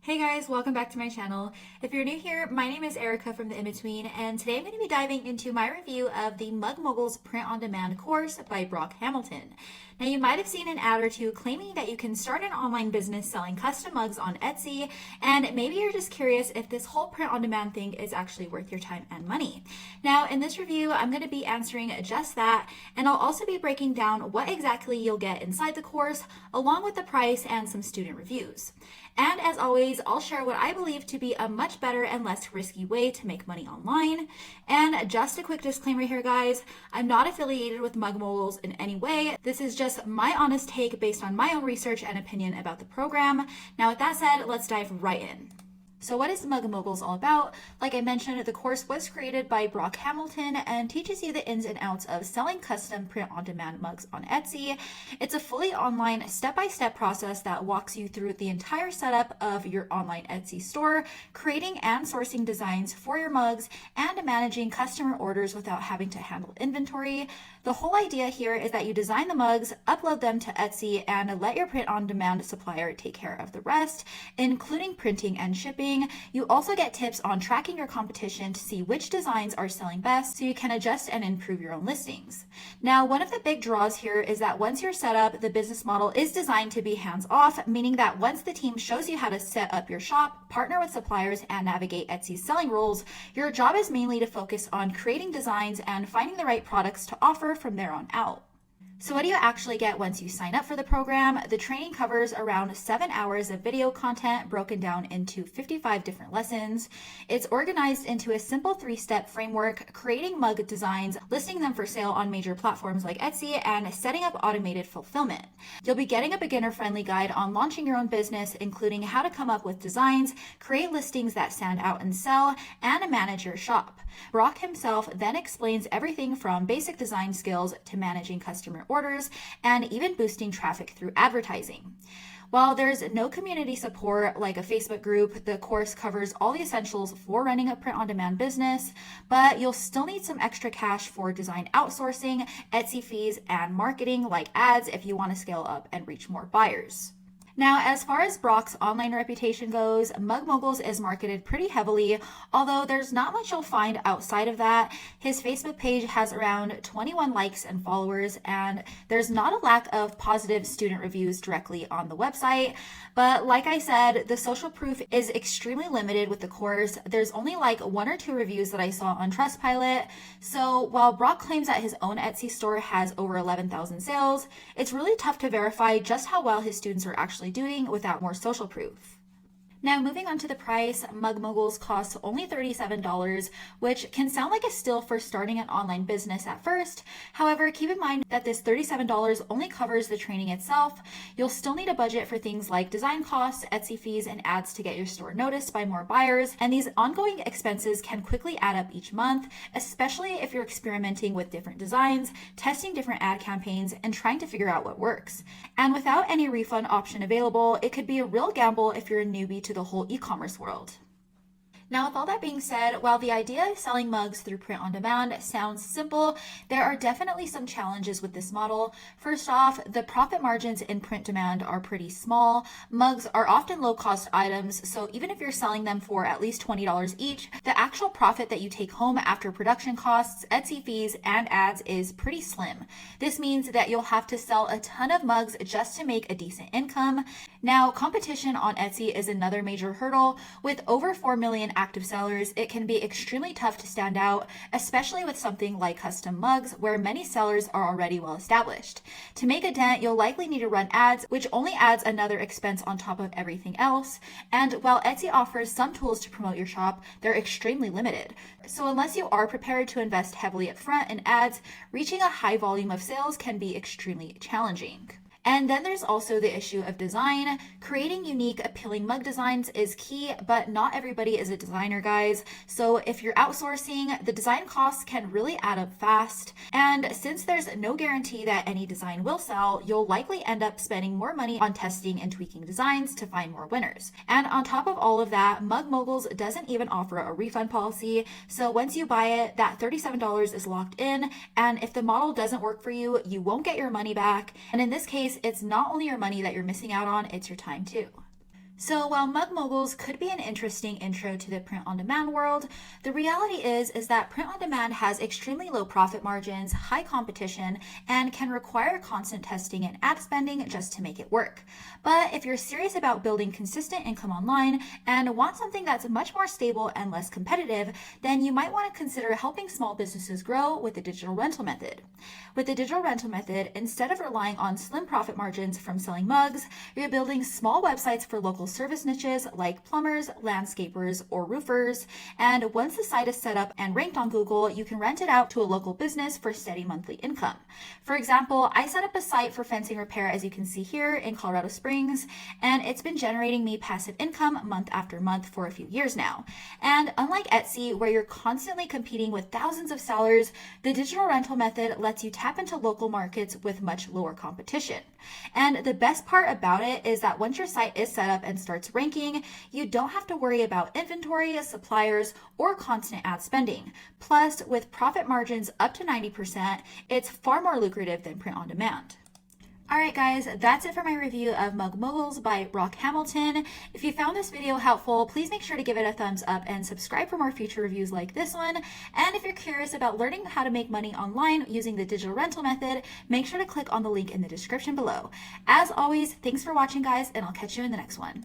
Hey guys, welcome back to my channel. If you're new here, my name is Erica from The In-Between, and today I'm going to be diving into my review of the Mug Moguls print-on-demand course by Brock Hamilton. Now, you might have seen an ad or two claiming that you can start an online business selling custom mugs on Etsy, and maybe you're just curious if this whole print-on-demand thing is actually worth your time and money. Now, in this review, I'm going to be answering just that, and I'll also be breaking down what exactly you'll get inside the course, along with the price and some student reviews. And as always, I'll share what I believe to be a much better and less risky way to make money online. And just a quick disclaimer here, guys, I'm not affiliated with Mug Moguls in any way. This is just my honest take based on my own research and opinion about the program. Now, with that said, let's dive right in. So what is Mug Moguls all about? Like I mentioned, the course was created by Brock Hamilton and teaches you the ins and outs of selling custom print-on-demand mugs on Etsy. It's a fully online step-by-step process that walks you through the entire setup of your online Etsy store, creating and sourcing designs for your mugs, and managing customer orders without having to handle inventory. The whole idea here is that you design the mugs, upload them to Etsy, and let your print-on-demand supplier take care of the rest, including printing and shipping. You also get tips on tracking your competition to see which designs are selling best so you can adjust and improve your own listings. Now, one of the big draws here is that once you're set up, the business model is designed to be hands-off, meaning that once the team shows you how to set up your shop, partner with suppliers, and navigate Etsy's selling rules, your job is mainly to focus on creating designs and finding the right products to offer from there on out. So what do you actually get once you sign up for the program? The training covers around 7 hours of video content broken down into 55 different lessons. It's organized into a simple 3-step framework, creating mug designs, listing them for sale on major platforms like Etsy, and setting up automated fulfillment. You'll be getting a beginner-friendly guide on launching your own business, including how to come up with designs, create listings that stand out and sell, and manage your shop. Brock himself then explains everything from basic design skills to managing customer orders and even boosting traffic through advertising. While there's no community support like a Facebook group, the course covers all the essentials for running a print-on-demand business, but you'll still need some extra cash for design outsourcing, Etsy fees, and marketing like ads if you want to scale up and reach more buyers. Now, as far as Brock's online reputation goes, Mug Moguls is marketed pretty heavily, although there's not much you'll find outside of that. His Facebook page has around 21 likes and followers, and there's not a lack of positive student reviews directly on the website. But like I said, the social proof is extremely limited with the course. There's only like 1 or 2 reviews that I saw on Trustpilot. So while Brock claims that his own Etsy store has over 11,000 sales, it's really tough to verify just how well his students are actually doing without more social proof. Now, moving on to the price, Mug Moguls costs only $37, which can sound like a steal for starting an online business at first. However, keep in mind that this $37 only covers the training itself. You'll still need a budget for things like design costs, Etsy fees, and ads to get your store noticed by more buyers. And these ongoing expenses can quickly add up each month, especially if you're experimenting with different designs, testing different ad campaigns, and trying to figure out what works. And without any refund option available, it could be a real gamble if you're a newbie to the whole e-commerce world. Now, with all that being said, while the idea of selling mugs through print on demand sounds simple, there are definitely some challenges with this model. First off, the profit margins in print demand are pretty small. Mugs are often low-cost items, so even if you're selling them for at least $20 each, the actual profit that you take home after production costs, Etsy fees, and ads is pretty slim. This means that you'll have to sell a ton of mugs just to make a decent income. Now, competition on Etsy is another major hurdle. With over 4 million active sellers, it can be extremely tough to stand out, especially with something like custom mugs, where many sellers are already well established. To make a dent, you'll likely need to run ads, which only adds another expense on top of everything else. And while Etsy offers some tools to promote your shop, they're extremely limited. So unless you are prepared to invest heavily up front in ads, reaching a high volume of sales can be extremely challenging. And then there's also the issue of design. Creating unique, appealing mug designs is key, but not everybody is a designer, guys. So if you're outsourcing, the design costs can really add up fast. And since there's no guarantee that any design will sell, you'll likely end up spending more money on testing and tweaking designs to find more winners. And on top of all of that, Mug Moguls doesn't even offer a refund policy. So once you buy it, that $37 is locked in. And if the model doesn't work for you, you won't get your money back. And in this case, it's not only your money that you're missing out on, it's your time too. So while Mug Moguls could be an interesting intro to the print-on-demand world, the reality is that print-on-demand has extremely low profit margins, high competition, and can require constant testing and ad spending just to make it work. But if you're serious about building consistent income online and want something that's much more stable and less competitive, then you might want to consider helping small businesses grow with the digital rental method. With the digital rental method, instead of relying on slim profit margins from selling mugs, you're building small websites for local service niches like plumbers, landscapers, or roofers. And once the site is set up and ranked on Google, you can rent it out to a local business for steady monthly income. For example, I set up a site for fencing repair, as you can see here in Colorado Springs, and it's been generating me passive income month after month for a few years now. And unlike Etsy, where you're constantly competing with thousands of sellers, the digital rental method lets you tap into local markets with much lower competition. And the best part about it is that once your site is set up and starts ranking, you don't have to worry about inventory, suppliers, or constant ad spending. Plus, with profit margins up to 90%, it's far more lucrative than print on demand. Alright guys, that's it for my review of Mug Moguls by Brock Hamilton. If you found this video helpful, please make sure to give it a thumbs up and subscribe for more future reviews like this one. And if you're curious about learning how to make money online using the digital rental method, make sure to click on the link in the description below. As always, thanks for watching guys, and I'll catch you in the next one.